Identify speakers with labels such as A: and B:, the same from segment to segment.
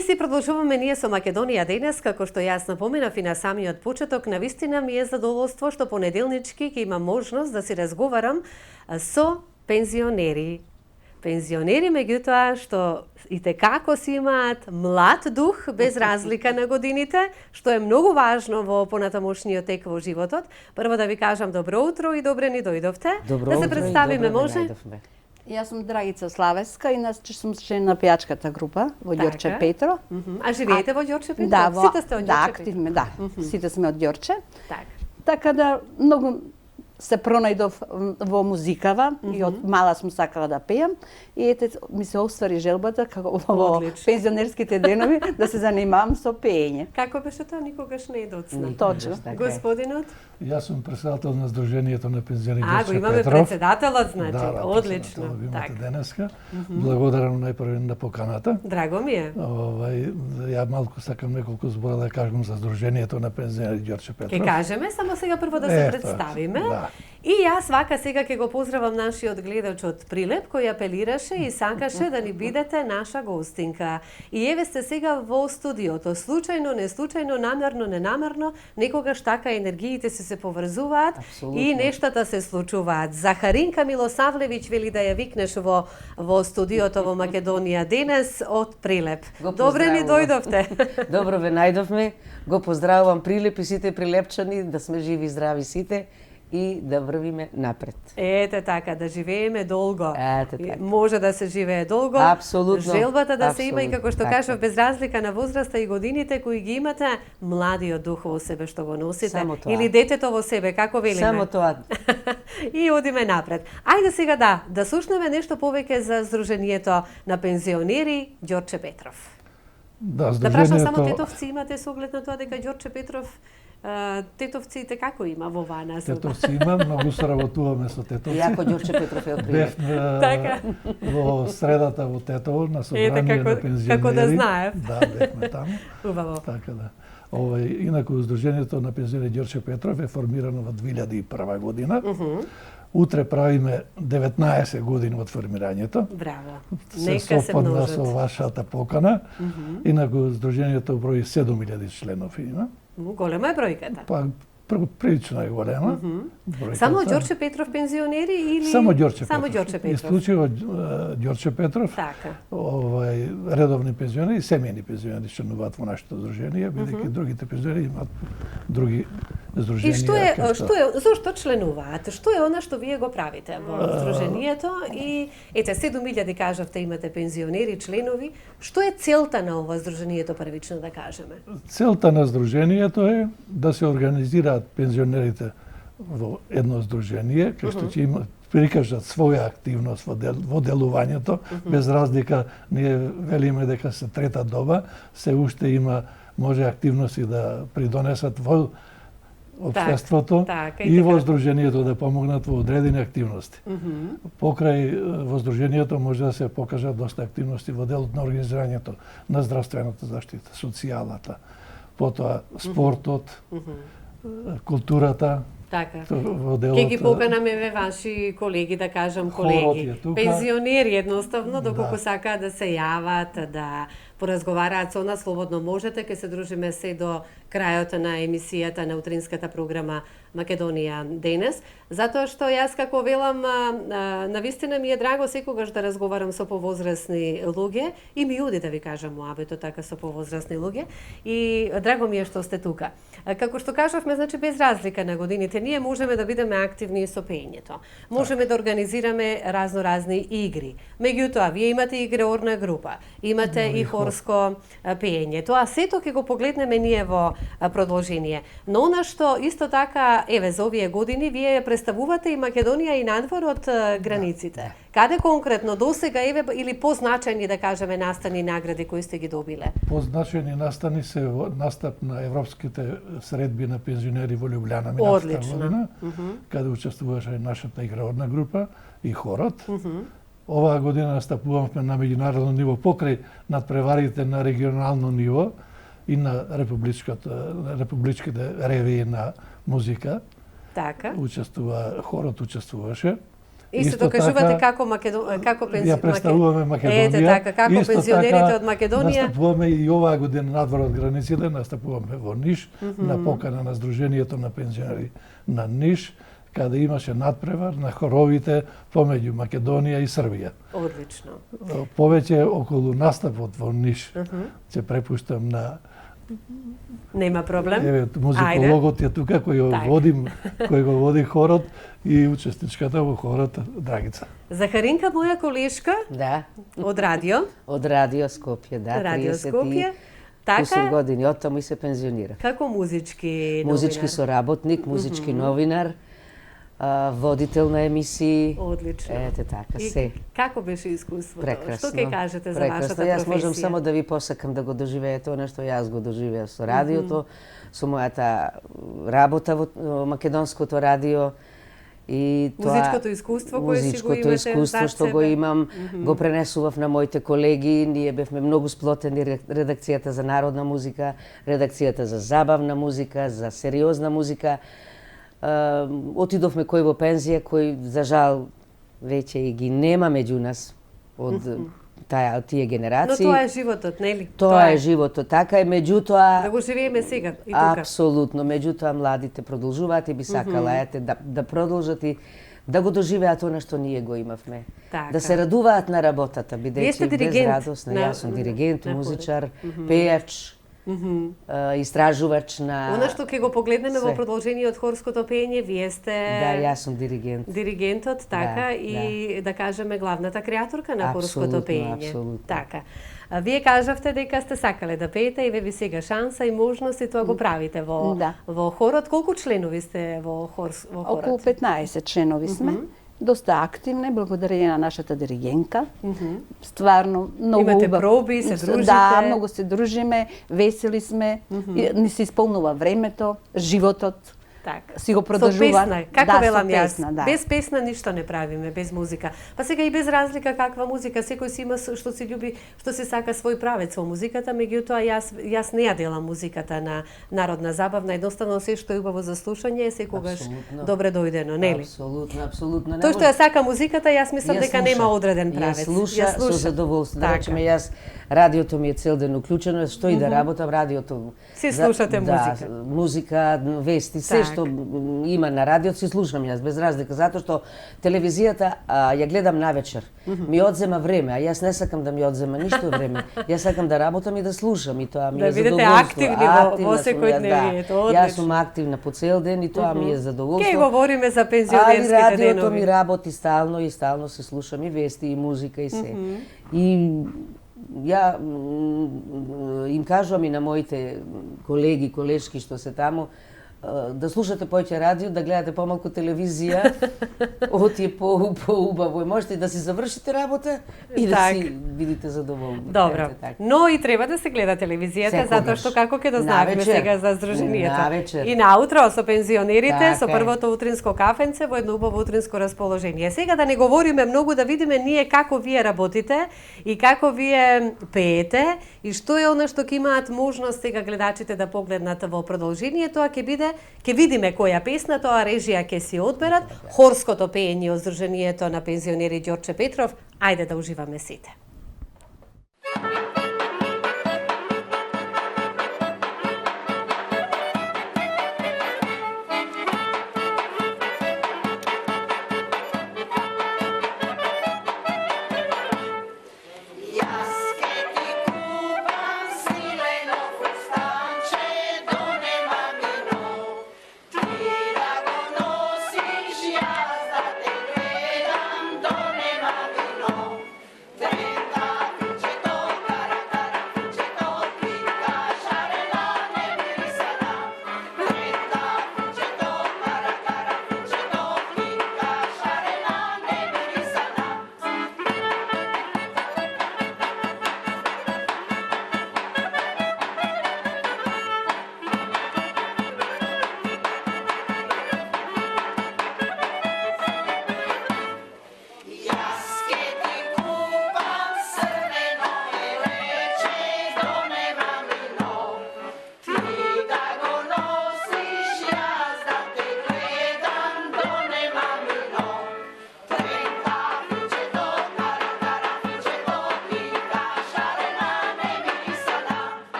A: И си продолжуваме ние со Македонија денес, како што јас напоменав и на самиот почеток, навистина ми е задоволство што понеделнички ќе имам можност да си разговарам со пензионери. Пензионери, меѓутоа, што и текако си имаат млад дух, без разлика на годините, што е многу важно во понатамошниот тек во животот. Прво да ви кажам добро утро и добре ни дојдовте.
B: Добро
A: да се
B: утро
A: представиме,
B: и добре
A: може?
B: најдовме.
C: Јас сум Драгица Славеска, иначе сум член на пејачката група во Ѓорче Петро.
A: А живеете во Ѓорче Петро?
C: Да,
A: Сите сте од
C: да,
A: Ѓорче Петро?
C: активно, да. Сите сме од Ѓорче.
A: Так.
C: Така да многу се пронајдов во музикава и од мала сум сакала да пеам и ете ми се оствари желбата како во
A: Одлично.
C: пензионерските денови да се занимавам со пеење.
A: Како беше тоа? Никогаш не е доцна.
C: Точно.
B: Така е.
A: Господинот?
D: Јас сум председател на Сдруженијето на пензионери
A: А, го
D: Ѓорче
A: имаме
D: Петров.
A: председателот, значи.
D: Да,
A: Одлично.
D: председател го имате
A: Так.
D: денеска. Благодарам најпрво на поканата.
A: Драго ми е.
D: Ја малку сакам неколку збора да кажам за Сдруженијето на пензионери Ѓорче Петров.
A: Ке кажеме, само сега прво да се представиме.
D: Да.
A: И јас вака сега ќе го поздравам нашиот гледач од Прилеп, кој апелираше и сакаше да ни бидете наша гостинка. И еве сте сега во студиото. Случајно, неслучајно, намерно, ненамерно, некогаш така енергиите се поврзуваат
B: Апсолутно.
A: и нештата се случуваат. Захаринка Милосавлевиќ вели да ја викнеш во студиото во Македонија денес од Прилеп.
B: Го
A: Добре ни
B: поздравувам.
A: дојдовте.
B: Добро ве најдовме. Го поздравувам Прилеп и сите прилепчани, да сме живи и здрави сите и да врвиме напред.
A: Ете така, да живееме долго.
B: Ете така.
A: Може да се живее долго.
B: Апсолутно.
A: Желбата да се има и
B: Апсолутно.
A: како што
B: Така.
A: кажав, без разлика на возраста и годините кои ги имате, младиот дух во себе што го носите.
B: Само тоа.
A: Или детето во себе, како велиме.
B: Само тоа.
A: И одиме напред. Ајде сега да слушнеме нешто повеќе за Сдруженијето на пензионери Ѓорче Петров.
D: Да,
A: Да прашам само
D: Сдруженијето
A: тетовци имате со оглед на тоа дека Ѓорче Петров тетовците како има во Вана?
D: Тетовци има, многу соработуваме со тетовци.
B: Јако Ѓорче Петров е од Прилеп.
D: Бевме
A: Така.
D: во средата во Тетово на собрание
A: како-
D: на пензионери.
A: како да знаев.
D: Да, бевме таму.
A: Убаво.
D: Така да. Инаку Сдруженијето на пензионери Ѓорче Петров е формирано во 2001 година. Утре правиме 19 години од формирањето.
A: Браво.
D: Се
A: Нека се
D: сопадна со
A: множат.
D: вашата покана. Инаку Сдруженијето брои 7000 членови има.
A: Голема е бројката.
D: Па прилично е голема. бројката.
A: Само Ѓорче Петров пензионери или
D: Само Ѓорче
A: Само
D: Петров.
A: Ѓорче Петров.
D: Исклучиво Ѓорче Петров.
A: Така.
D: Редовни пензионери и семејни пензионери членуваат во нашето здружение, бидејќи другите пензионери имаат други здруженија.
A: И што е,
D: како
A: зошто членуваат? Што е она што вие го правите во здруженијето? И ете 7000 кажавте имате пензионери, членови. Што е целта на ова здруженијето првично да кажеме?
D: Целта на здруженијето е да се организираат пензионерите во едно здружение, кај што ќе има прикажат своја активност во делувањето, без разлика ние велиме дека се трета доба, се уште има може активности да придонесат во општеството
A: така,
D: и
A: и
D: во
A: така.
D: здруженијето да помогнат во одредени активности. Покрај во здруженијето може да се покажат доста активности во делот на организирањето на здравствената заштита, социјалата, потоа спортот, културата,
A: Така.
D: во делот.
A: Ке ги поканаме ве ваши колеги, да кажам
D: Хорот
A: колеги,
D: е тука.
A: пензионери едноставно, доколку
D: Да.
A: сакаат да се јават, да поразговараат со нас, слободно можете, ке се дружиме се до крајот на емисијата на утринската програма Македонија денес, затоа што јас како велам, навистина ми е драго секогаш да разговарам со повозрасни луѓе и ми уди да ви кажам муабето така со повозрасни луѓе и драго ми е што сте тука. Како што кажавме, значи без разлика на годините, ние можеме да бидеме активни со пеењето. Можеме да организираме разни игри. Меѓутоа, вие имате и игреорна група, имате и хорско пеење. Тоа сето ќе го погледнеме ние во продолжение. Но она што исто така, еве, за овие години, вие ја представувате и Македонија и надвор од границите. Каде конкретно досега, еве, или позначајни, да кажеме, настани награди кои сте ги добиле?
D: Позначени настани се во настап на европските средби на пензионери во Љубљана минатата
A: Одлично.
D: година, каде учествуваше нашата играорна група и хорот. Оваа година настапувавме на меѓународно ниво покрај надпреварите на регионално ниво и на републичките ревии на музика.
A: Така.
D: Хорот учествуваше.
A: Исто кажувате како
D: ја представуваме Македонија.
A: Ете така, како
D: Исто
A: пензионерите
D: така,
A: од Македонија.
D: Настапуваме и оваа година надвор од границите, настапуваме во Ниш, на покана на Сдруженијето на пензионери на Ниш, каде имаше надпревар на хоровите помеѓу Македонија и Србија.
A: Одлично.
D: Повеќе околу настапот во Ниш ќе препуштам на
A: Нема проблем.
D: еве музикологот е тука кој го води хорот и учесничката во хорот Драгица.
A: Захаринка, моја колешка
B: Да,
A: од радио,
B: од Радио Скопје, да,
A: Радио
B: 30
A: Скопје.
B: кусур
A: Така,
B: години, од таму и се пензионира.
A: како музички
B: Музички
A: новинар.
B: соработник, музички новинар, водител на емисии.
A: Одлично.
B: Ете така,
A: И
B: се.
A: како беше искуството?
B: Прекрасно.
A: Што ќе кажете за
B: Прекрасно.
A: вашата
B: Јас
A: професија?
B: можам само да ви посакам да го доживеете она што јас го доживеав со радиото, со мојата работа во македонското радио. И тоа
A: Музичкото искуство кое си го
B: музичкото
A: имате
B: искуство
A: зад
B: што
A: себе.
B: го имам, го пренесував на моите колеги. Ние бевме многу сплотени, редакцијата за народна музика, редакцијата за забавна музика, за сериозна музика. Отидовме кој во пензија, кој за жал веќе и ги нема меѓу нас од тие
A: Но
B: генерации.
A: тоа е животот, нели?
B: Тоа е животот, така е, меѓутоа
A: Да го живееме сега и тука.
B: апсолутно, меѓутоа младите продолжуваат и би сакала ете да продолжат и да го доживеат она што ние го имавме.
A: Така.
B: Да се радуваат на работата,
A: Вие сте
B: бидејќи без
A: диригент
B: радост, јас сум диригент,
A: на
B: музичар, пејач, истражувач на
A: Она што ќе го погледнеме во
B: све.
A: продолжение од хорското пење, вие сте
B: Да, јас сум диригент.
A: диригентот, така,
B: Да,
A: и да кажеме главната креаторка на хорското
B: Апсолутно,
A: пење.
B: апсолутно.
A: Така. А вие кажавте дека сте сакале да пеете и ви сега шанса и можност и тоа го правите во
C: Да.
A: во хорот. Колку членови сте во хорот?
C: Околу 15 членови сме. Доста активни, благодарение на нашата диригенка. Стварно, многу
A: Имате
C: убав.
A: проби, се дружите?
C: Да, многу се дружиме, весели сме, ни се исполнува времето, животот.
A: Така.
C: Си го
A: Со
C: продолжува.
A: песна, како
C: Да, со
A: велам јас,
C: песна, да.
A: без песна ништо не правиме, без музика. Па сега и без разлика каква музика, секој си има што си љуби, што се сака свој правец во музиката, меѓутоа јас не ја делам музиката на народна забавна, едноставно се што е убаво за слушање е секогаш
B: Апсолутно.
A: добре дојдено, нели?
B: Апсолутно, апсолутно.
A: Тој што ја сака музиката, јас мислам
B: Ја
A: дека нема
B: слуша.
A: одреден правец.
B: Ја слуша со задоволство. Да речеме, јас радиото ми е цел ден уклучено, што и да работам, радиото.
A: Си слушате музика.
B: Да, музика, вести, се
A: Така.
B: што има на радиото си слушам јас без разлика, затоа што телевизијата ја гледам навечер. Ми одзема време, а јас не сакам да ми одзема ништо време. Јас сакам да работам и да слушам и тоа ми
A: Да
B: е
A: бидете
B: задоволство.
A: активни во
B: Активна сум
A: секојдневието,
B: да.
A: одлично.
B: Јас сум активна по цел ден и тоа ми е задоволство.
A: Ке говориме за
B: Али
A: пензионерските
B: радиото
A: денови.
B: ми работи стално и стално се слушам и вести и музика и се. И ја им кажувам и на моите колеги, колешки што се таму, да слушате поќе радио, да гледате помалку телевизија, оти е поубаво. Можете да си завршите работа и да
A: Так.
B: си бидите задоволни.
A: Добро.
B: Ете така.
A: Но и треба да се гледа телевизијата,
B: Секогаш.
A: затоа што како ќе да знаеме
B: Навечер.
A: сега за здруженијата.
B: Навечер.
A: И наутро со пензионерите,
B: Така
A: со
B: е.
A: првото утринско кафенце во едно убаво утринско расположение. Сега да не говориме многу, да видиме ние како вие работите и како вие пеете и што е она што ќе имаат можност сега гледачите да погледнат во продолжение, тоа ќе видиме која песна, тоа режија ќе си одберат, хорското пеење од Здруженијето на пензионери Ѓорче Петров. Ајде да уживаме сите.
E: Donne mamino,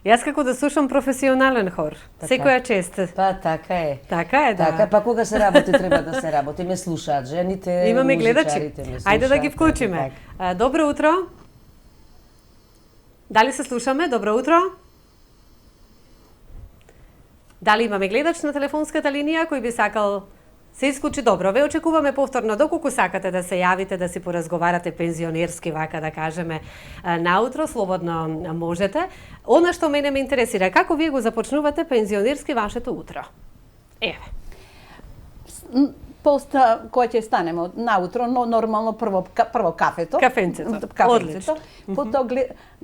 A: Јас како да слушам професионален хор. Секоја чест.
B: Па така е.
A: Така е, да.
B: Така, па кога се работи, треба да се работи. Ме слушаат жените,
A: Имаме гледачи.
B: музичарите ме слушаат.
A: Ајде да ги вклучиме.
B: Така.
A: Добро утро. Дали се слушаме? Добро утро. Дали имаме гледач на телефонската линија кој би сакал се исклучи? Добро, ве очекуваме повторно доколку сакате да се јавите, да си поразговарате пензионерски, вака да кажеме, наутро, слободно можете. Она што мене ме интересира, како вие го започнувате пензионерски вашето утро? Еве.
C: Поста кој ќе станеме наутро, но нормално прво кафето.
A: Кафенцето.
C: Кафенцето. Потоа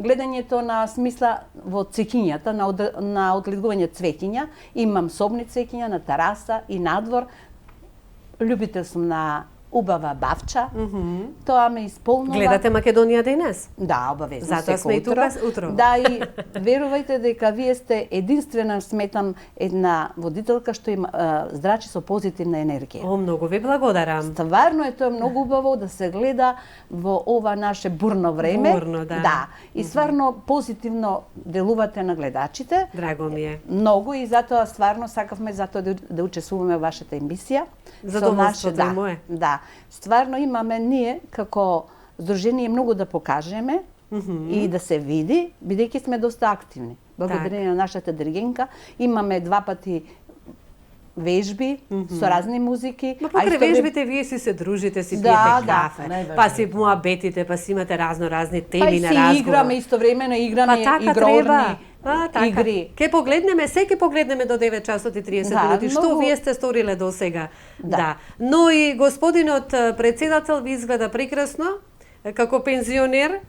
C: гледањето на смисла во цвеќињата, на одлегување цвеќиња. Имам собни цвеќиња на тераса и надвор. Љубител сум на убава бавча. Тоа ме исполнува.
A: Гледате Македонија денес?
C: Да, обавезно.
A: Затоа сме и тука утро.
C: Да, и верувајте дека вие сте единствена, сметам, една водителка што има зрачи со позитивна енергија.
A: О, многу ви благодарам.
C: Стварно е тоа многу убаво да се гледа во ова наше бурно време.
A: Бурно, да.
C: Да. И стварно позитивно делувате на гледачите.
A: Драго ми е.
C: Многу и затоа стварно сакавме да учествуваме во вашата емисија.
A: Задоволството е мое.
C: Да. Стварно имаме ние како здружение многу да покажеме и да се види, бидејќи сме доста активни. Благодарение на нашата диригентка имаме 2 пати вежби со разни музики.
A: Ма покрај вежбите вие си се дружите, си пиете кафе, па си муабетите, па си имате разни теми на разговор.
C: Па си играме истовремено, играме игрорни игри.
A: Ке погледнеме, ке погледнеме до 9 часот и 30 минути, што вие сте сториле до сега. Да. Но и господинот председател ви изгледа прекрасно, како пензионер,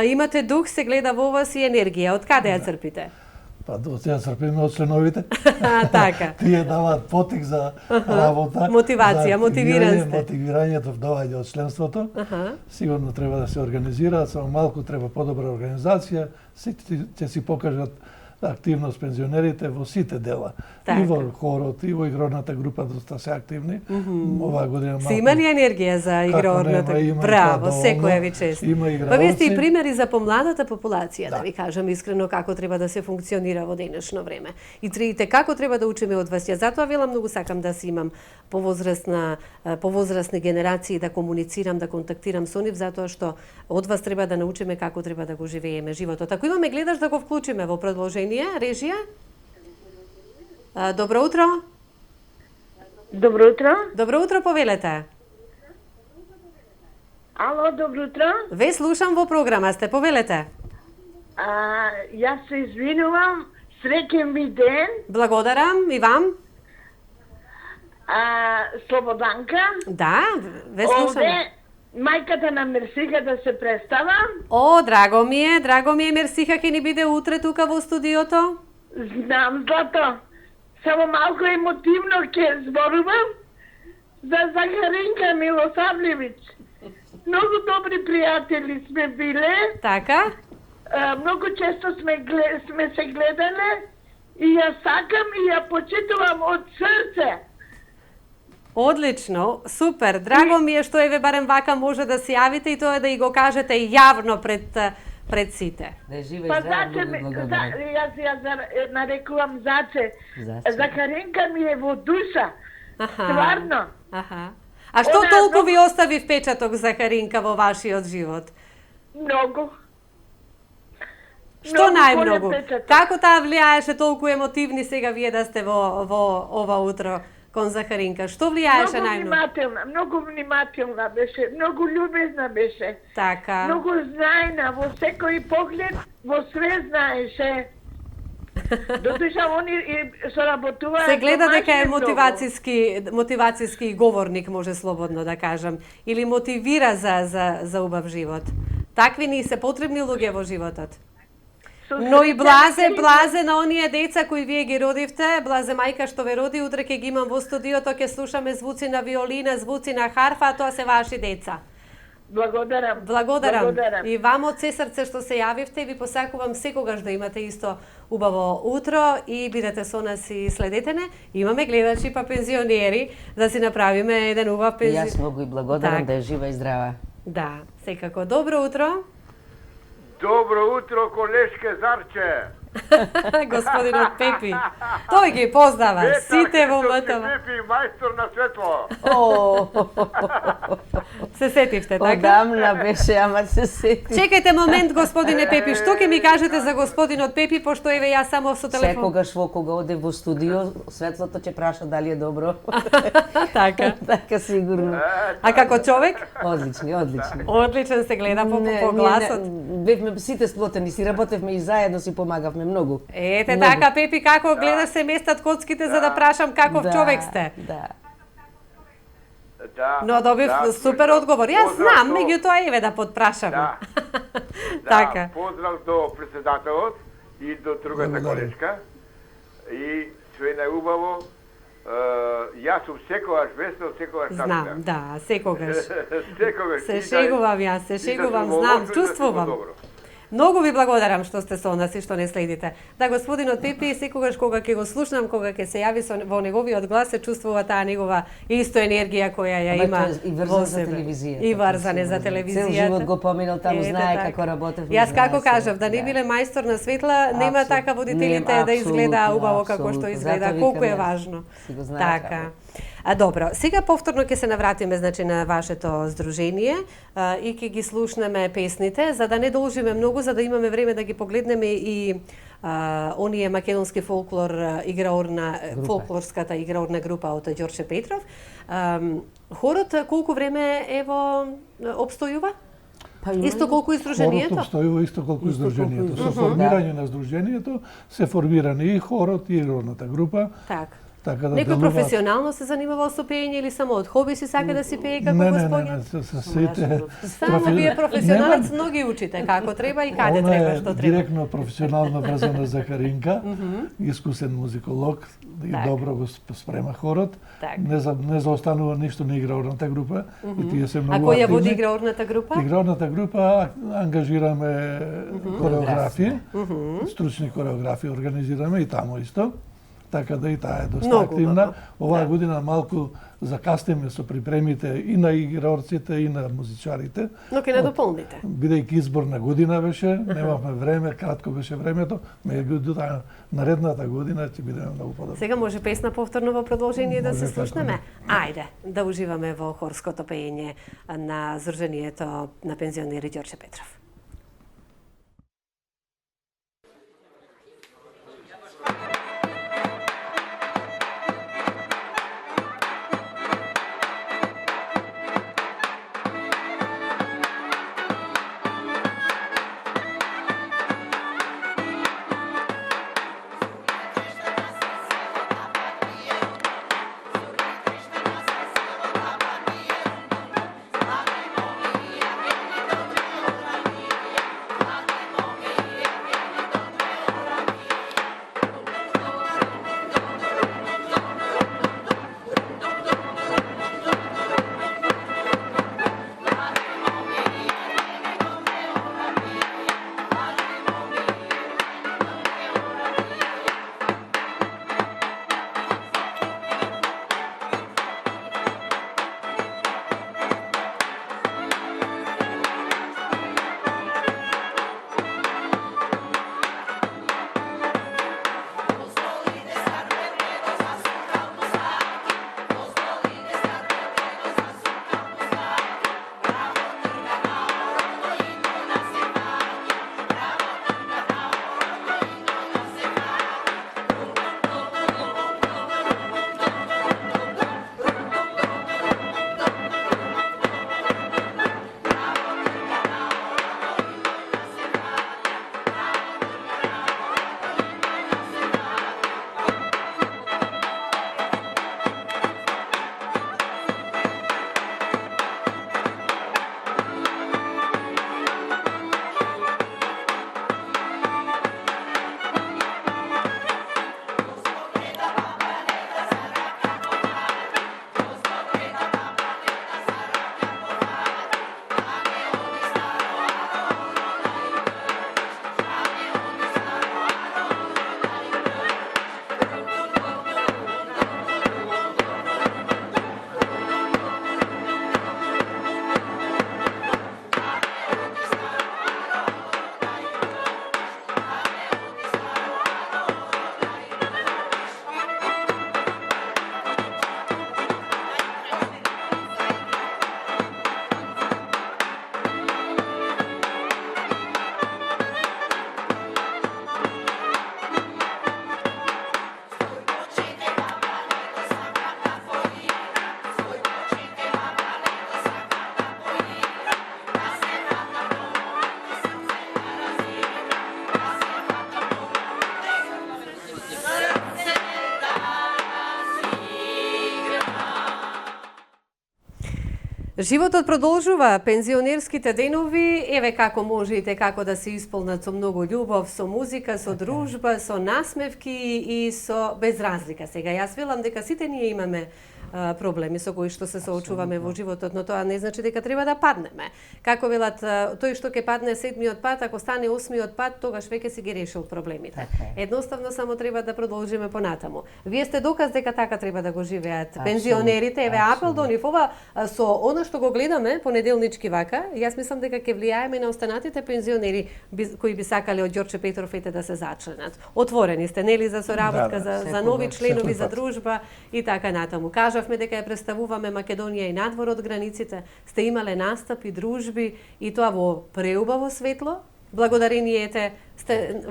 A: имате дух, се гледа во вас и енергија. Од каде ја црпите?
D: Па до сега црпиме од членовите.
A: Така.
D: Тие даваат потик за работа.
A: Мотивација, мотивиран сте.
D: Мотивирањето доаѓа од членството. Сигурно треба да се организираат, само малку треба подобра организација. Сите ќе си покажат активност пензионерите во сите дела.
A: Така.
D: И во хорот, и во игрорната група доста се активни. Оваа година малку.
A: Си имали енергија за игрорната? Браво, секоја ви чест.
D: Има игралци.
A: Па вие сте и примери за помладата популација, да ви кажам искрено како треба да се функционира во денешно време. И трите како треба да учиме од вас. Ја затоа велам многу сакам да си имам повозрастни генерации, да комуницирам, да контактирам со нив, затоа што од вас треба да научиме како треба да го живееме животот. Ако имаме гледаш да го вклучиме во продолжение, режија? Добро утро.
E: Добро утро.
A: Добро утро, повелете.
E: Ало, добро утро.
A: Ве слушам во програма, сте, повелете.
E: Јас се извинувам, среќен ви ден.
A: Благодарам и вам.
E: Слободанка.
A: Да, ве слушам.
E: Овде мајката на Мерсиха да се представа.
A: О, драго ми е, Мерсиха ќе ни биде утре тука во студиото.
E: Знам, злато. Само малку емотивно ќе зборувам за Захаринка Милосавлевиќ. Многу добри пријатели сме биле.
A: Така?
E: Многу често сме се гледале и ја сакам и ја почитувам од срце.
A: Одлично, супер. Драго ми е што еве барем вака може да се јавите и тоа да и го кажете јавно пред сите.
B: Да е жива и
E: Па
B: здрава,
E: Заче,
B: многу благодарам.
E: јас нарекувам Заче.
B: Заче.
E: Захаринка ми е во душа.
A: Аха.
E: Стварно.
A: Аха. А што
E: Она
A: толку ви остави впечаток Захаринка во вашиот живот?
E: Многу.
A: Што
E: Многу
A: најмногу?
E: голем впечаток.
A: Како таа влијаеше толку емотивни сега вие да сте во ова утро кон Захаринка? Што влијаеше најмногу?
E: Многу внимателна беше, многу љубезна беше.
A: Така.
E: Многу знаена, во секој поглед, во све знаеше. Дотуша они соработуваат.
A: Се гледа
E: со
A: дека е
E: многу.
A: мотивацијски говорник, може слободно да кажам, или мотивира за убав живот. Такви ни се потребни луѓе во животот. Но и блазе на оние деца кои вие ги родивте, блазе мајка што ве роди, утре ќе ги имам во студиото, ќе слушаме звуци на виолина, звуци на харфа, а тоа се ваши деца. Благодарам. И вам од се срце што се јавивте и ви посакувам секогаш да имате исто убаво утро и бидете со нас и следете не. Имаме гледачи па пензионери да си направиме еден убав пензион.
B: Јас многу и благодарам да е жива и здрава.
A: Да, секако. Добро утро.
F: Добро утро, колешке Зарче.
A: Господинот Пепи. Тој ги познава сите во МТВ.
F: Пепи, мајстор на светло.
A: Се сетивте, така?
B: Одамна беше, ама се сети.
A: Чекајте момент, господине Пепи, што ќе ми кажете за господинот Пепи, пошто еве јас само со телефон.
B: Секогаш во кога оде во студио, светлото ќе праша дали е добро.
A: Така.
B: Така сигурно.
A: А како човек?
B: Одлични, одлични.
A: Одличен се гледа по гласот.
B: Бевме сите сплотени, си работевме и заедно си помагавме многу.
A: Ете
B: Многу.
A: така, Пепи, како гледаш се местат коцките за да прашам каков човек сте?
B: Да.
F: Да.
A: Но добив супер одговор. Јас
F: Поздрав
A: знам,
F: до-
A: меѓутоа еве да подпрашам.
F: Да.
A: Така.
F: Поздрав до председателот и до другата
D: Благодарам.
F: колешка. И све најубаво. Јас сум секогаш весело, секогаш
A: Знам,
F: насмеан.
A: да, секогаш.
F: Секогаш.
A: Се
F: и да-
A: шегувам јас, се
F: и да
A: шегувам,
F: сум во
A: знам,
F: лошо и да сум во
A: чувствувам.
F: добро.
A: Многу ви благодарам што сте со нас и што не следите. Да, господинот Пепи, секогаш кога ќе го слушнам, кога ќе се јави во неговиот глас, се чувствува таа негова исто енергија која ја
B: Ама
A: има
B: тој е и врзан
A: во
B: за
A: себе.
B: телевизијата.
A: И врзане за
B: Цел
A: телевизијата.
B: живот го поминал таму,
A: Ете
B: знае
A: така.
B: како работевме.
A: Јас како
B: знае се.
A: кажав, да не
B: Да.
A: биле мајстор на светла, нема
B: Апсолутно.
A: така водителите
B: Нема,
A: да изгледа
B: апсолутно,
A: убаво како што
B: апсолутно.
A: изгледа,
B: Затоа
A: колку е
B: викам, јас
A: важно.
B: си го знаев
A: Така.
B: како.
A: А добро, сега повторно ќе се навратиме значи на вашето здружение и ќе ги слушнеме песните, за да не должиме многу, за да имаме време да ги погледнеме и оние македонски фолклор играорна фолклорската играорна група од Ѓорче Петров. Хорот колку време ево обстојува?
B: Па има
A: Исто колку и
D: Хорот
A: здруженијето?
D: обстојува исто колку и
B: Исто колку и
D: здруженијето. Со
B: здруженијето.
D: формирање на здруженијето се формирани и хорот и игралната група,
A: Така.
D: така да
A: Некој
D: делуваат.
A: професионално се занимавал со пеење или само од хоби си сака да си пее како
D: Не,
A: господин?
D: се сите.
A: Само вие професионалец,
D: Нема-
A: многи учите како треба и каде
D: Она
A: треба,
D: е
A: што треба.
D: директно професионално врзана за Каринка, искусен музиколог и
A: Так.
D: добро го спрема хорот.
A: Так.
D: Не заостанува ништо на играорната група и тие се
A: А
D: многу
A: која води
D: активни.
A: играорната група?
D: Играорната група ангажираме кореографи, стручни кореографи организираме и таму исто. Така да и таа е доста
A: Многу
D: активна.
A: убаво.
D: Оваа
A: Да.
D: година малку закастиме со припремите и на играорците и на музичарите.
A: Но ќе не дополните.
D: Бидејќи изборна година беше, немавме време, кратко беше времето, меѓутоа наредната година ќе бидеме многу подобри.
A: Сега може песна повторно во продолжение да се
D: Може, како
A: слушнеме?
D: не.
A: Ајде, да уживаме во хорското пеење на Здруженијето на пензионери Ѓорче Петров.
G: Thank you.
A: Животот продолжува, пензионерските денови, еве како можете како да се исполнат со многу љубов, со музика, со дружба, со насмевки и со безразлика. Сега јас велам дека сите ние имаме проблеми со кои што се соочуваме во животот, но тоа не значи дека треба да паднеме. Како велат, тој што ќе падне 7-миот пат, ако стане 8-миот пат, тогаш веќе си ги решил проблемите. Едноставно само треба да продолжиме понатаму. Вие сте доказ дека така треба да го живеат пензионерите. Еве апел до нив, ова со она што го гледаме понеделнички вака, јас мислам дека ќе влијаеме на останатите пензионери кои би сакале од Ѓорче Петров да се зачленат. Отворени сте, нели, за соработка, за нови членови, за дружба и така натаму. Кажавме дека ја представуваме Македонија и надвор од границите. Сте имале настапи, дружби и тоа во преубаво светло. Благодарението сте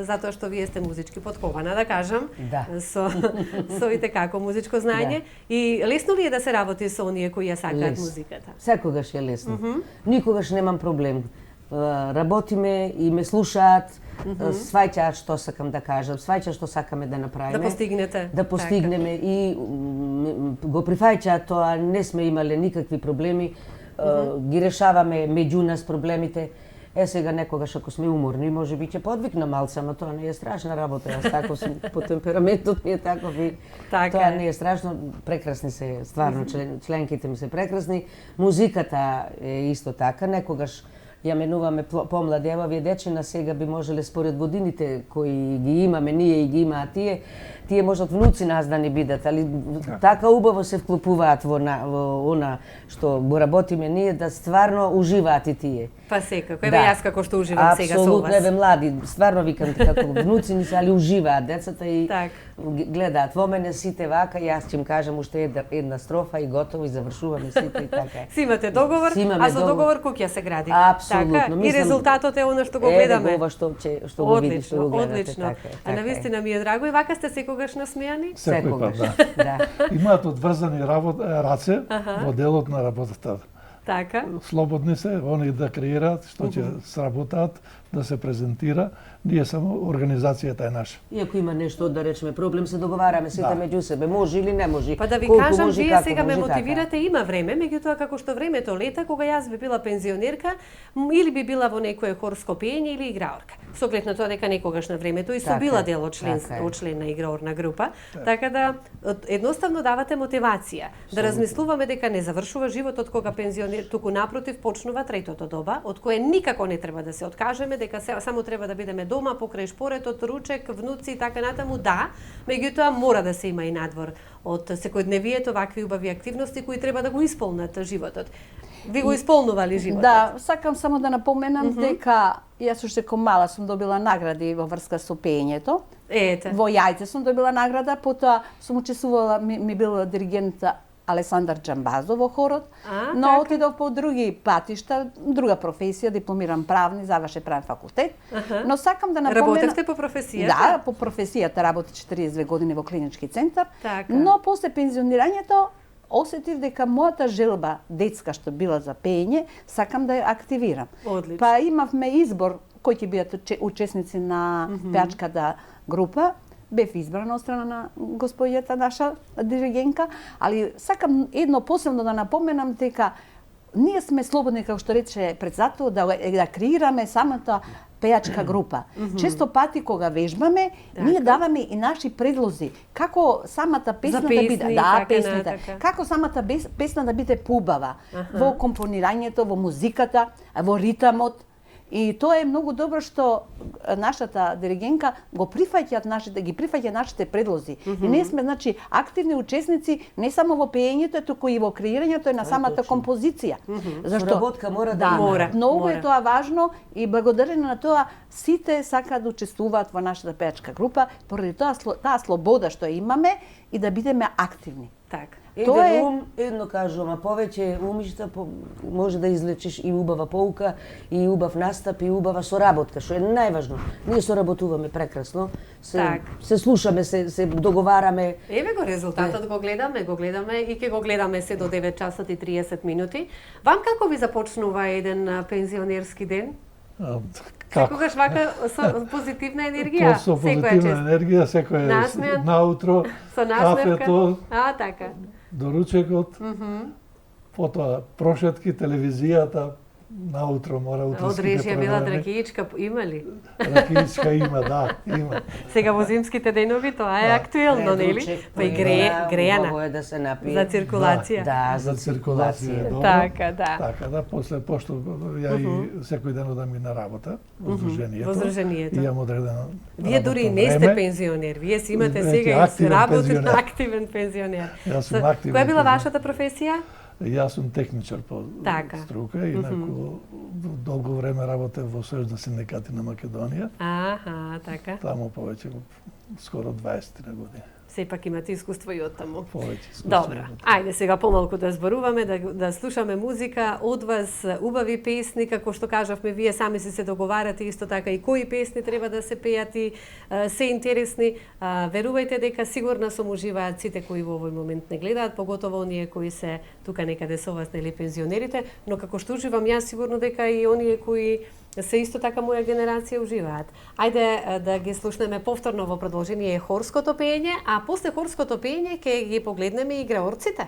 A: затоа што вие сте музички подкована, да кажам, со и како музичко знаење. И лесно ли е да се работи со оние кои ја сакаат музиката?
B: Секогаш е лесно. Никогаш немам проблем. Работиме и ме слушаат, сваќаат што сакам да кажам, сваќаат што сакаме да направиме.
A: Да постигнете.
B: Да постигнеме и го прифаќаат тоа, не сме имале никакви проблеми, ги решаваме меѓу нас проблемите. Сега некогаш ако сме уморни, може би ќе подвикна малце, ама тоа не е страшна работа. Јас таков сум, по темпераментот ми е таков и тоа не е страшно. Прекрасни се, стварно, членките ми се прекрасни. Музиката е исто така, некогаш ја менуваме помлади, ево овие дечина сега би можеле според годините кои ги имаме, ние и ги имаат тие можат внуци нас да не бидат, али така убаво се вклопуваат во она што го работиме ние, да стварно уживаат и тие.
A: Па секако, еве јас како што уживам сега со вас.
B: Апсолутно, еве млади, стварно викам како внуци ни се, али уживаат децата и гледаат во мене сите вака, јас ќе им кажам уште една строфа и готово и завршуваме сите и така.
A: Си имате договор, а со договор куќа се гради.
B: Апсолутно.
A: И резултатот е она што го гледаме.
B: Еве ова што го видиш, што го гледате.
A: Одлично. А навистина ми е драго и вака сте секогаш насмејани?
B: Секогаш,
D: да. Имаат одврзани раце во делот на работата.
A: Така.
D: Слободни се, они да креираат, што ќе сработаат, да се презентира. Ние само организацијата е наша.
B: И ако има нешто да речеме проблем, се договараме сите меѓу себе, може или не може.
A: Па да ви кажам, вие сега ме мотивирате, има време, меѓутоа како што времето лета, кога јас би била пензионерка, или би била во некое хорско пеење или играорка. Со оглед на тоа дека некогаш на времето и сум била дел од член на играорна група, така да едноставно давате мотивација да размислуваме дека не завршува животот кога пензионер, туку напротив почнува третото доба, од кое никако не треба да се откажеме, дека само треба да бидеме дома покрај шпоретот, ручек, внуци и така натаму, да, меѓутоа мора да се има и надвор од секојдневието вакви убави активности кои треба да го исполнат животот. Ви го исполнували животот?
C: Да, сакам само да напоменам дека јас уште ко мала сум добила награди во врска со пеењето.
A: Ете.
C: Во Јајце сум добила награда, потоа сум учествувала, ми бил диригент Алесандар Джамбазов во хорот, но отидов по други патишта, друга професија, дипломиран правни, заврши правен факултет. Но сакам да напоменам...
A: Работевте по професијата?
C: Да, по професијата работи 42 години во клинички центар, но после пензионирањето осетив дека мојата желба детска што била за пеење, сакам да ја активирам.
A: Одлично.
C: Па имавме избор кои ќе бидат учесници на пеачката група. Бев избрана од страна на господјата наша диригенка, али сакам едно посебно да напоменам дека ние сме слободни, како што рече председател, да креираме самата пеачка група. Често пати кога вежбаме, ние даваме и наши предлози како самата песна да биде, песните, како самата песна да биде побава во компонирањето, во музиката, во ритамот. И тоа е многу добро што нашата диригенка ги прифаќа нашите предлози. И ние сме значи активни учесници не само во пеењето, туку и во креирањето на самата композиција.
B: Зашто работка мора да
C: има. Многу е тоа важно и благодарение на тоа сите сакаат да учествуваат во нашата пеачка група, поради таа слобода што имаме и да бидеме активни.
A: Така.
B: Едно кажувам, а повеќе умишта може да излечиш и убава поука, и убав настап, и убава соработка, што е најважно. Ние соработуваме прекрасно, се слушаме, се договараме.
A: Еве го резултатот, го гледаме и ќе го гледаме се до 9 часа и 30 минути. Вам како ви започнува еден пензионерски ден? Секогаш вака со позитивна енергија.
D: Со позитивна енергија, секој наутро, кафето,
A: така.
D: доручекот. потоа прошетки, телевизијата, наутро мора
A: Од
D: утринските
A: режија била
D: програми.
A: Дракијичка, има ли?
D: Ракијичка има, да, има.
A: Сега во зимските денови тоа е актуелно, нели? Па и грејана.
B: Убаво е да се напие.
A: За циркулација.
B: Да,
D: За циркулација, добро.
A: Така, да.
D: Така да, после, пошто ја и секој ден одам и на работа, во Сдруженијето.
A: Во Сдруженијето.
D: И имам одредено
A: Вие дури не сте пензионер, вие си имате
D: Веќе
A: сега и
D: активен
A: работен
D: пензионер.
A: активен пензионер.
D: Јас сум
A: Со-
D: активен
A: Која била
D: пензионер.
A: вашата професија?
D: Јас сум техничар по
A: Така.
D: струка, инаку долго време работев во Сојуз на синдикати на Македонија.
A: Аха, така.
D: Таму повеќе скоро 20 на години.
A: Сепак имате искуство и од таму.
D: Повеќе искуство.
A: Добро, ајде сега помалку да зборуваме, да слушаме музика од вас, убави песни, како што кажавме, вие сами си се договарате исто така и кои песни треба да се пеат и се интересни. Верувајте дека сигурно сум уживаат сите кои во овој момент не гледаат, поготово оние кои се тука некаде со вас, нели пензионерите, но како што уживам јас, сигурно дека и оние кои се исто така моја генерација уживаат. Ајде да ги слушнеме повторно во продолжение хорското пеење, а после хорското пеење ќе ги погледнеме и играорците.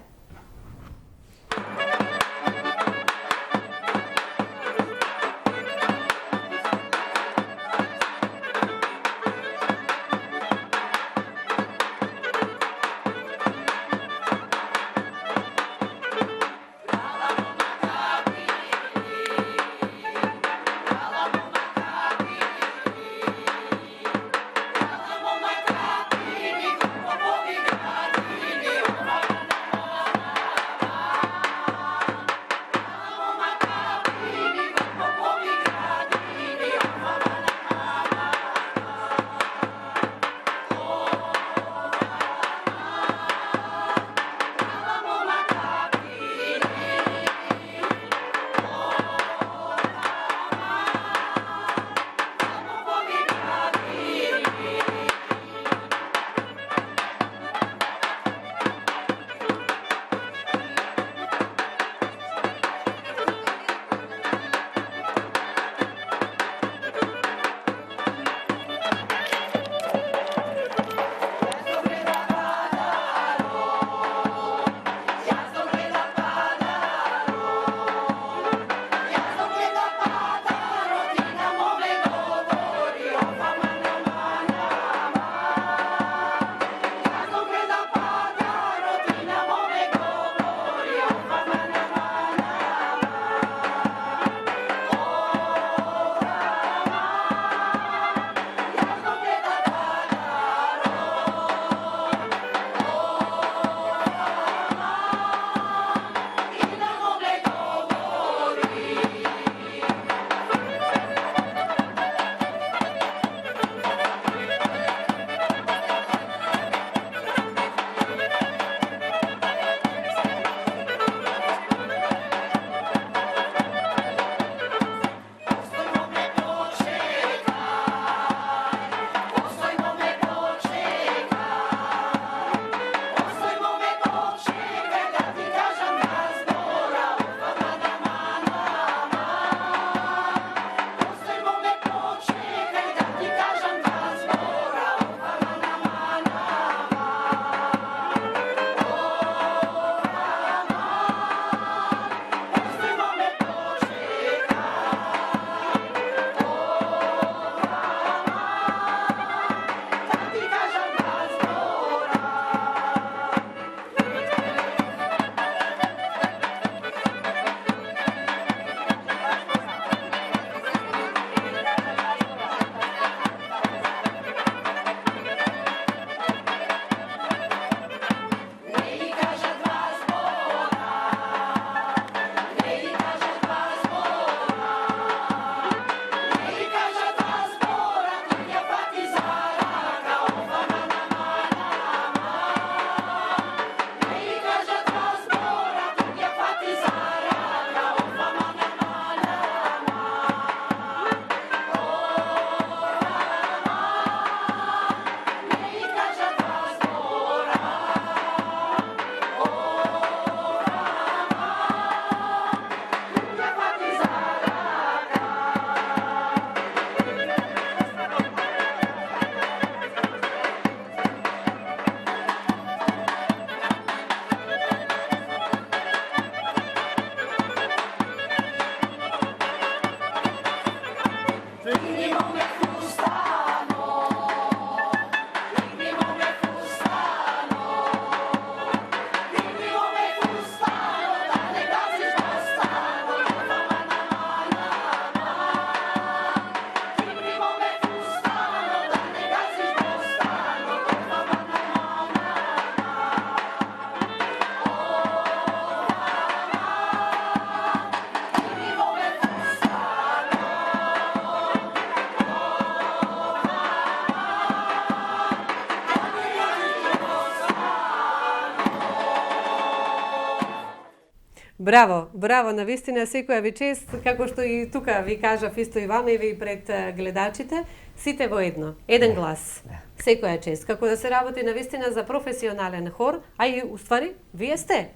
A: Браво, браво, навистина секоја ви чест, како што и тука ви кажав исто и ваме и пред гледачите, сите во едно, еден глас. Секоја чест. Како да се работи навистина за професионален хор, а и уствари, вие сте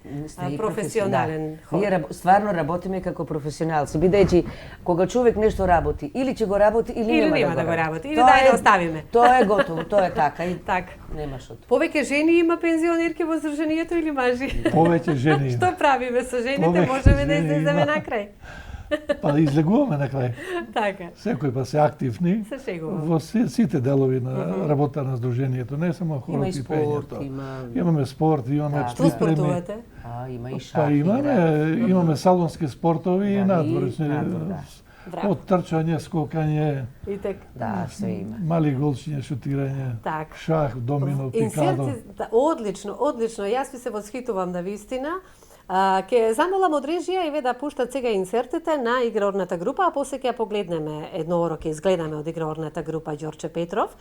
A: професионален хор.
B: Ние стварно работиме како професионалци, бидејќи кога човек нешто работи, или ќе го работи, или нема да го работи.
A: Или дај да оставиме.
B: Тоа е готово, тоа е така и
A: Так.
B: нема што.
A: Повеќе жени има пензионерки во здруженијето или мажи?
D: Повеќе жени
A: Што
D: има.
A: правиме со жените?
D: Повеќе
A: Можеме да
D: жени
A: излеземе
D: има.
A: на крај.
D: Па излегуваме на крај.
A: Така.
D: Секој па се активни
A: Се шегувам.
D: во сите делови на работа на здруженијето, не само
B: Има
D: хорот
B: и
D: и
B: спорт,
D: пењето. Имаме спорт, имаме
B: Да.
A: Што
D: припреми.
A: спортувате?
B: И шах.
D: Па имаме салонски спортови и
B: Да,
D: надворешни.
B: надвор, да.
A: Браво.
D: Од трчање, скокање,
A: И тек.
B: Да, све има.
D: мали голчиња, шутирање,
A: Так.
D: шах, домино, пикадо.
A: Инсерти, да, одлично, одлично. Јас ви се восхитувам на вистина. Ке замолам од режија и ве да пуштат сега инсертите на играорната група, а после ќе ја погледнеме еднооро, ќе изгледаме од играорната група Ѓорче Петров,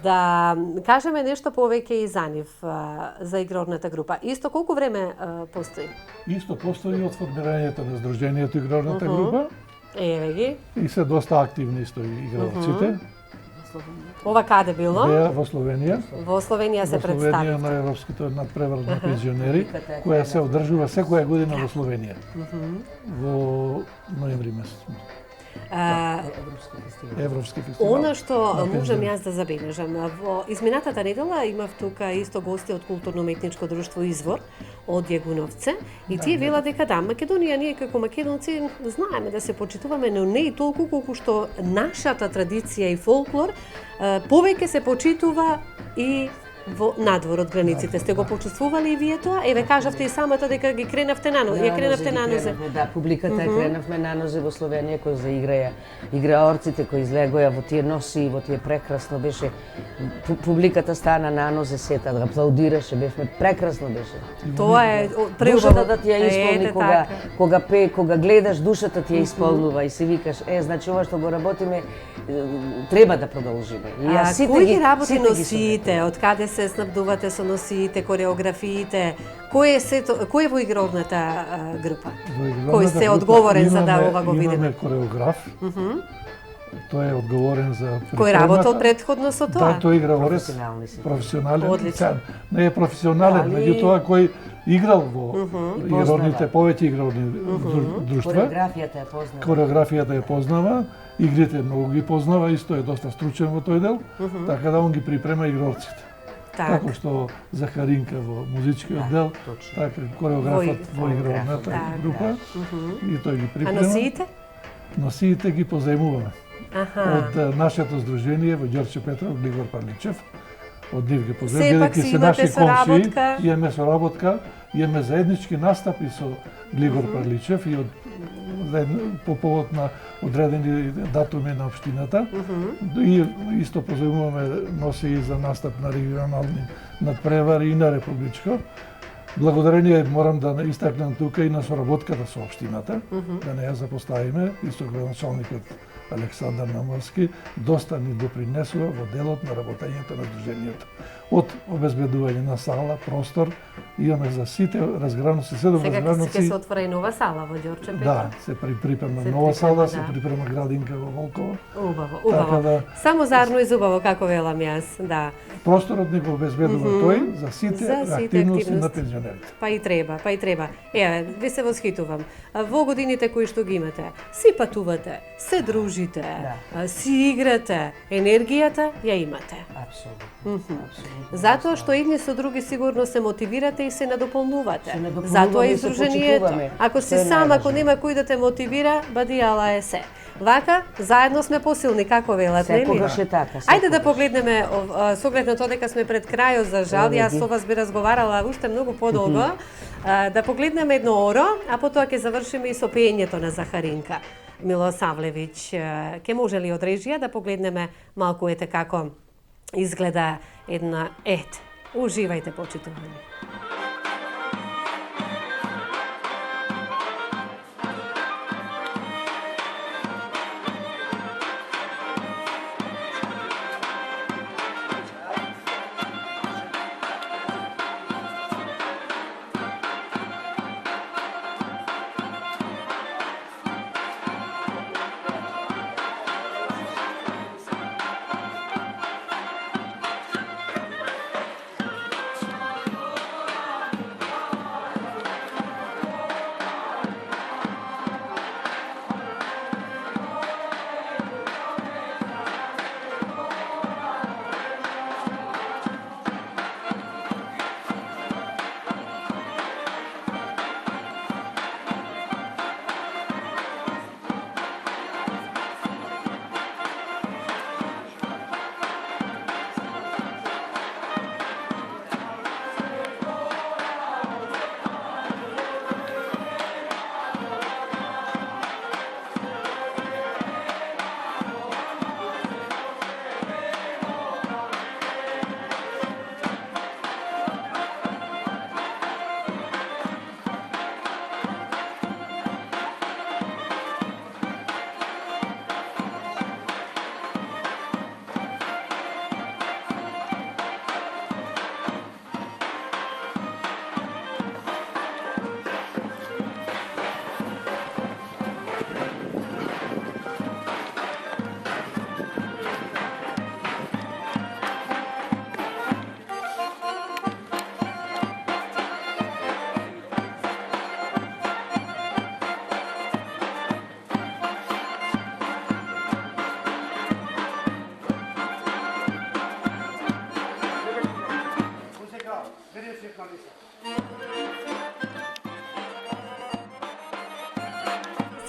A: да кажеме нешто повеќе и за нив, за играорната група. Исто колку време постои?
D: Исто постои од формирањето на Сдруженијето играорната група
A: Еве ги.
D: и се доста активни исто и играорците.
A: Ова каде било?
D: Беа во Словенија.
A: Во Словенија се
D: Во Словенија
A: представи.
D: на Европското надпревар на пензионери, која се одржува секоја година во Словенија. Во ноември месец. Европски фестивал.
A: Она што
D: на
A: можам
D: пензионери.
A: јас да забележам, во изминатата недела имав тука исто гости од културно-уметничко друштво Извор од Јагуновце и тие велат дека да, Македонија ние како македонци знаеме да се почитуваме, но не и толку колку што нашата традиција и фолклор повеќе се почитува и во надвор од границите. Сте го почувствували и вие тоа? Еве кажавте и самата дека ги кренавте на нозе. Ја кренавте на нозе.
B: Да, публиката кренавме на нозе во Словенија кои заиграја играорците кои излегоја во тие носи, во тие прекрасно беше. Публиката стана на нозе сета, да аплаудираше, бевме прекрасно беше.
A: Тоа е
B: Душата да ти ја
A: Ете,
B: исполни
A: така.
B: кога пее, кога гледаш душата ти ја исполнува и си викаш, значи ова што го работиме треба да продолжиме. И јас сите
A: кој ги работи
B: сите ги
A: носиите? Од каде се снабдувате со носиите, кореографиите? Кој е во играорната група?
D: Во играорната
A: Кој се
D: група
A: одговорен за да
D: имаме-
A: ова го видиме?
D: Имаме кореограф. Тој е одговорен за
A: Кој работел предходно со
D: Да,
A: тоа?
D: тој игра орес.
B: Професионални си.
D: Професионален.
A: Одлично.
D: Сега, не е професионален,
B: Али-
D: меѓутоа кој играл во играорните, повеќе играорни друштва.
B: Кореографијата е познава.
D: Кореографијата ја познава, игрите многу ги познава, исто е доста стручен во тој дел, така да он ги припрема игрорците.
A: Так.
D: Како што Захаринка во музичкиот дел,
B: точно.
D: така кореографот во играорната
A: Так,
D: група и тој ги
A: А
D: припрема.
A: носиите?
D: Носиите ги позајмуваме
A: Аха.
D: од нашето здружение во Ѓорче Петров, Глигор Парличев. Од нив ги
A: Сепак
D: позајмуваме,
A: си
D: бидејќи се
A: имате
D: наши
A: соработка.
D: комшии, имаме соработка, имаме заеднички настапи со Глигор Парличев и по повод на одредени датуми на општината. И исто позајмуваме носи и за настап на регионални надпревари и на републичко. Благодарение морам да истакнам тука и на соработката со општината, да не ја запоставиме, и со градоначалникот Александар Наморски, доста ни допринесува во делот на работењето на Сдруженијето. Од обезбедување на сала, простор, имаме за сите разграници, 7
A: Сега ќе
D: разграници.
A: се отвора и нова сала во Ѓорче Петров.
D: Да, се припрема
A: Се
D: нова сала,
A: припрема,
D: се
A: да.
D: припрема градинка во Волково.
A: Убаво,
D: Така
A: убаво.
D: да-
A: Само зарно и зубаво, како велам јас, да.
D: Просторот ни го обезбедува тој за сите активности на пензионерите.
A: Па и треба, па и треба. Еве, ви се восхитувам. Во годините кои што ги имате, си патувате, се дружите, си играте, енергијата ја имате.
B: Апсолутно.
A: Затоа што едни со други сигурно се мотивирате и се надополнувате.
B: Се надополнуваме
A: Затоа
B: и
A: и
B: се
A: здруженијето.
B: почитуваме,
A: Ако
B: што
A: си
B: е
A: сам, ако
B: најважно.
A: нема кој да те мотивира, бади ала е се. Вака, заедно сме посилни, како велат, нели?
B: Секогаш е така.
A: Ајде да
B: секогаш.
A: погледнеме со оглед на тоа дека сме пред крајот за жал, јас со вас би разговарала уште многу подолго. Да погледнеме едно оро, а потоа ќе завршиме и со пеењето на Захаринка Милосавлевиќ. Ке може ли од режија да погледнеме малку ете како изгледа една Уживајте, почитувани.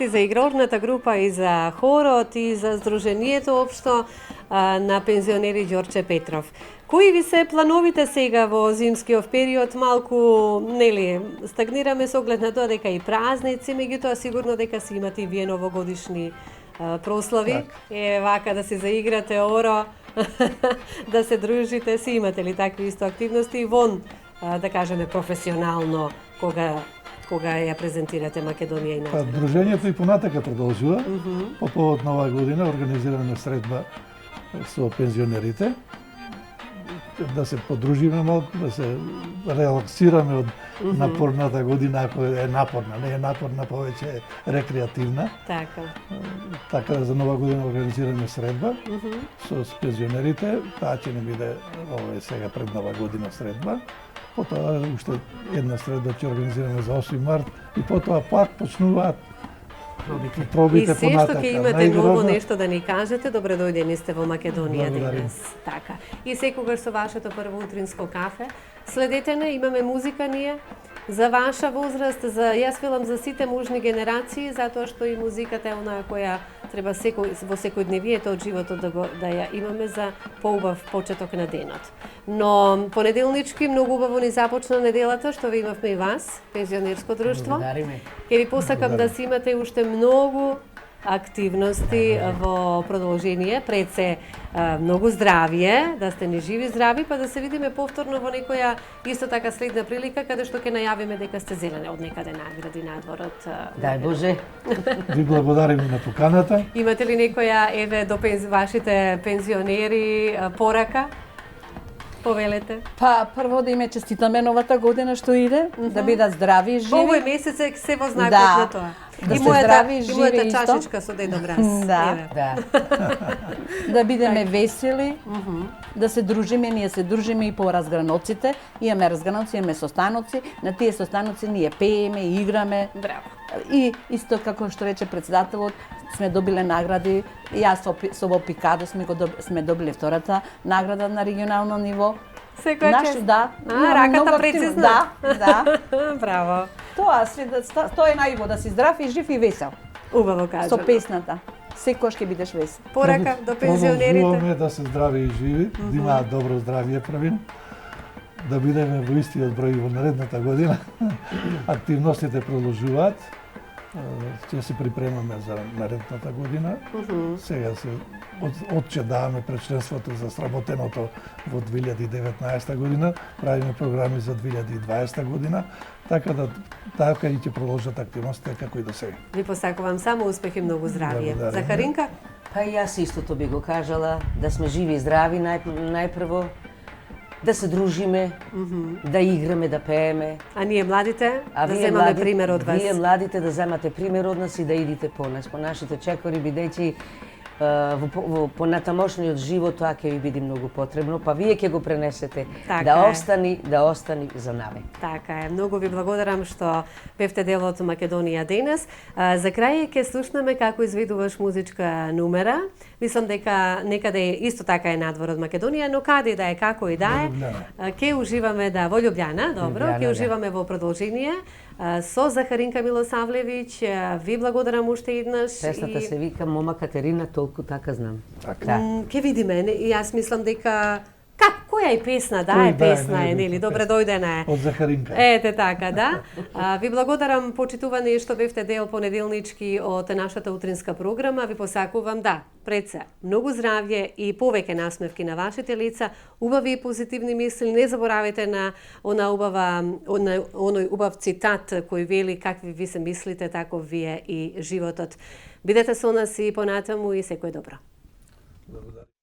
A: За игралната група и за хорот и за здруженијето општо на пензионери Ѓорче Петров. Кои ви се плановите сега во зимскиот период? Малку, нели, стагнираме со оглед на тоа дека и празници, меѓутоа сигурно дека си имате и вие новогодишни прослави. Вака да се заиграте оро, да се дружите, си имате ли такви исто активности вон, да кажеме, професионално, кога ја презентирате Македонија и Надвор?
D: Дружењето и понатака продолжува. По повод на оваа година организираме средба со пензионерите, да се подружиме малку, да се релаксираме од напорната година, ако е напорна, не е напорна, повеќе е рекреативна. Така за нова година организираме средба со пензионерите, таа ќе не биде сега пред нова година средба. Потоа уште една средба ќе организираме за 8 март и потоа пак почнуваат пробите понатака.
A: И се што ќе имате ново нешто да ни кажете, добре дојдени сте во Македонија денес. Така. И секогаш со вашето прво утринско кафе. Следете не, имаме музика ние за ваша возраст, јас велам за сите мужни генерации, затоа што и музиката е онаа која треба во секојдневието од животот да ја имаме за поубав почеток на денот. Но понеделнички многу убаво ни започна неделата, што ви имавме и вас, пензионерско друштво.
B: Благодариме.
A: Ке ви посакам да си имате уште многу активности во продолжение, пред се многу здравие, да сте ни живи здрави, па да се видиме повторно во некоја исто така следна прилика, каде што ќе најавиме дека сте зелени од некаде награди надворот.
B: Дај Боже.
D: Ви благодариме на поканата.
A: Имате ли некоја, еве, до вашите пензионери порака? Повелете.
C: Па, прво да име честитаме новата година што иде, да бидат здрави и живи.
A: Овој месец е се во знакот на тоа.
C: Да сте здрави и живи
A: мојата
C: исто.
A: чашичка со Дедо Мраз.
C: Да. Да бидеме весели, да се дружиме, ние се дружиме и по разграноците. Имаме разграноци, имаме состаноци, на тие состаноци ние пееме, играме.
A: Браво.
C: И исто како што рече председателот, сме добиле награди. Јас со во Пикадо сме добиле втората награда на регионално ниво.
A: Секоја чест.
C: Да.
A: Раката прецизна.
C: Да.
A: Браво.
C: Тоа е најубаво, да си здрав и жив и весел.
A: Убаво кажано.
C: Со песната. секогаш ќе бидеш весел.
A: Порака до пензионерите.
D: Продолжуваме да се здрави и живи, да имаат добро здравје првин, да бидеме во истиот број во наредната година. Активностите продолжуваат. Ќе се припремаме за наредната година. Сега се отче даваме пред членството за сработеното во 2019 година, правиме програми за 2020 година, така и ќе продолжат активностите како и до сега.
A: Ви посакувам само успех и многу здравје.
D: Благодарам.
A: Захаринка?
B: Па и јас истото би го кажала, да сме живи и здрави најпрво, да се дружиме, да играме, да пееме.
A: А ние младите да
B: вие
A: земаме пример од вас.
B: Вие младите да земате пример од нас и да идите по нас, по нашите чекори, бидејќи во понатамошниот живот тоа ќе ви биде многу потребно, па вие ќе го пренесете
A: Така
B: да остани за навек.
A: Така е. Многу ви благодарам што бевте дел од Македонија денес. За крај ќе слушнеме како изведуваш музичка numera. Мислам дека некаде исто така е надвор од Македонија, но каде да е, како и да е, ќе уживаме во Љубљана, добро, ќе уживаме во продолжение со Захаринка Милосавлевиќ. Ви благодарам уште еднаш.
B: Песната се вика Мома Катерина, толку така знам.
A: Ке видиме, и јас мислам дека која е песна, е песна е, нели, добре дојдена е.
D: Од Захаринка.
A: Ете така, да. Ви благодарам, почитувани, што бевте дел понеделнички од нашата утринска програма. Ви посакувам, пред се, многу здравје и повеќе насмевки на вашите лица, убави и позитивни мисли. Не заборавајте на оној убав цитат кој вели какви ви се мислите, таков ви е и животот. Бидете со нас и понатаму и секој добро.
D: Благодарам.